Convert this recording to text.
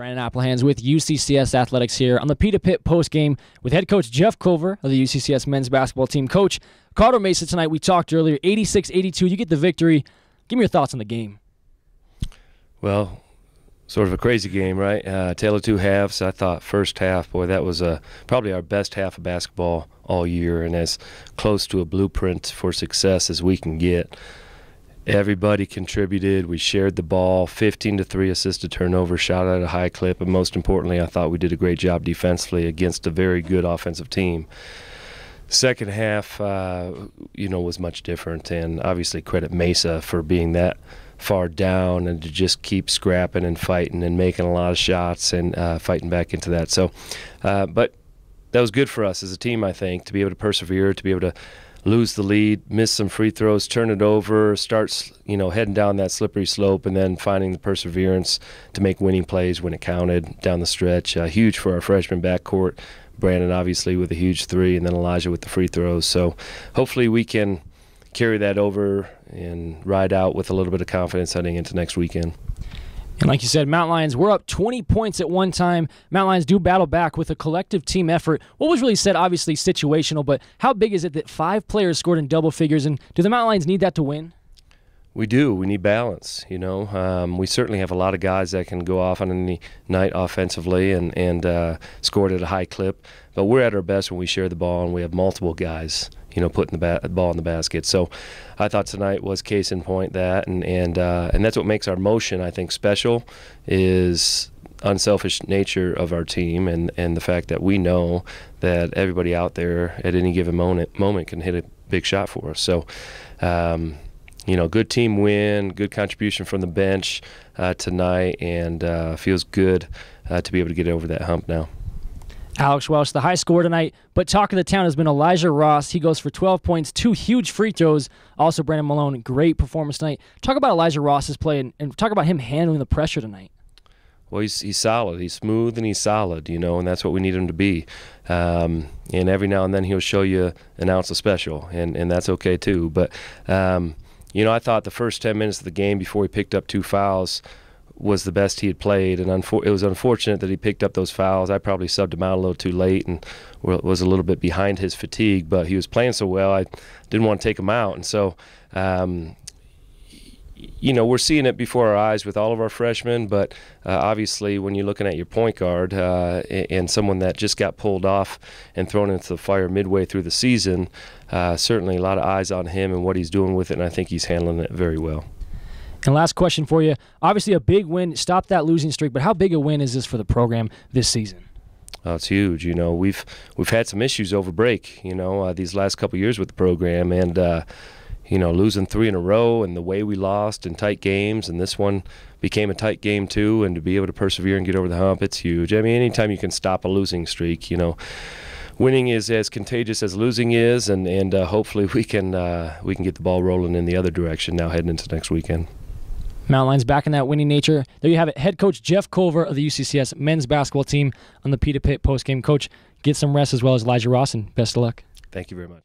Brandon Applehans with UCCS Athletics here on the Peter Pitt postgame with head coach Jeff Culver of the UCCS men's basketball team. Coach, Colorado Mesa tonight, we talked earlier, 86-82. You get the victory. Give me your thoughts on the game. Well, sort of a crazy game, right? Tale of two halves. I thought first half, boy, that was probably our best half of basketball all year and as close to a blueprint for success as we can get. Everybody contributed. We shared the ball, 15-3 assisted turnover, shot at a high clip, and most importantly, I thought we did a great job defensively against a very good offensive team. Second half, was much different, and obviously credit Mesa for being that far down and to just keep scrapping and fighting and making a lot of shots and fighting back into that. So, but that was good for us as a team, I think, to be able to persevere, to be able to lose the lead, miss some free throws, turn it over, start heading down that slippery slope, and then finding the perseverance to make winning plays when it counted down the stretch. Huge for our freshman backcourt. Brandon obviously with a huge three, and then Elijah with the free throws. So hopefully we can carry that over and ride out with a little bit of confidence heading into next weekend. And like you said, Mountain Lions, we're up 20 points at one time. Mountain Lions do battle back with a collective team effort. What was really said, obviously situational, but how big is it that 5 players scored in double figures, and do the Mountain Lions need that to win? We do. We need balance, We certainly have a lot of guys that can go off on any night offensively and score it at a high clip, but we're at our best when we share the ball and we have multiple guys putting the ball in the basket. So I thought tonight was case in point that, and that's what makes our motion, I think, special, is unselfish nature of our team and the fact that we know that everybody out there at any given moment can hit a big shot for us. So, good team win, good contribution from the bench tonight, and feels good to be able to get over that hump now. Alex Welsh, the high scorer tonight, but talk of the town has been Elijah Ross. He goes for 12 points, 2 huge free throws. Also, Brandon Malone, great performance tonight. Talk about Elijah Ross's play and talk about him handling the pressure tonight. Well, he's solid. He's smooth and he's solid, and that's what we need him to be. And every now and then he'll show you an ounce of special, and that's okay too. But, I thought the first 10 minutes of the game before he picked up 2 fouls was the best he had played, and it was unfortunate that he picked up those fouls. I probably subbed him out a little too late and was a little bit behind his fatigue, but he was playing so well I didn't want to take him out. And so, we're seeing it before our eyes with all of our freshmen, but obviously when you're looking at your point guard and someone that just got pulled off and thrown into the fire midway through the season, certainly a lot of eyes on him and what he's doing with it, and I think he's handling it very well. And last question for you. Obviously a big win, stop that losing streak, but how big a win is this for the program this season? Oh, it's huge. We've had some issues over break, these last couple of years with the program, and losing 3 in a row and the way we lost in tight games, and this one became a tight game too, and to be able to persevere and get over the hump, it's huge. I mean, anytime you can stop a losing streak, winning is as contagious as losing is, and hopefully we can get the ball rolling in the other direction now heading into next weekend. Mountain Lions back in that winning nature. There you have it. Head coach Jeff Culver of the UCCS men's basketball team on the Peter Pitt postgame. Coach, get some rest as well as Elijah Ross, and best of luck. Thank you very much.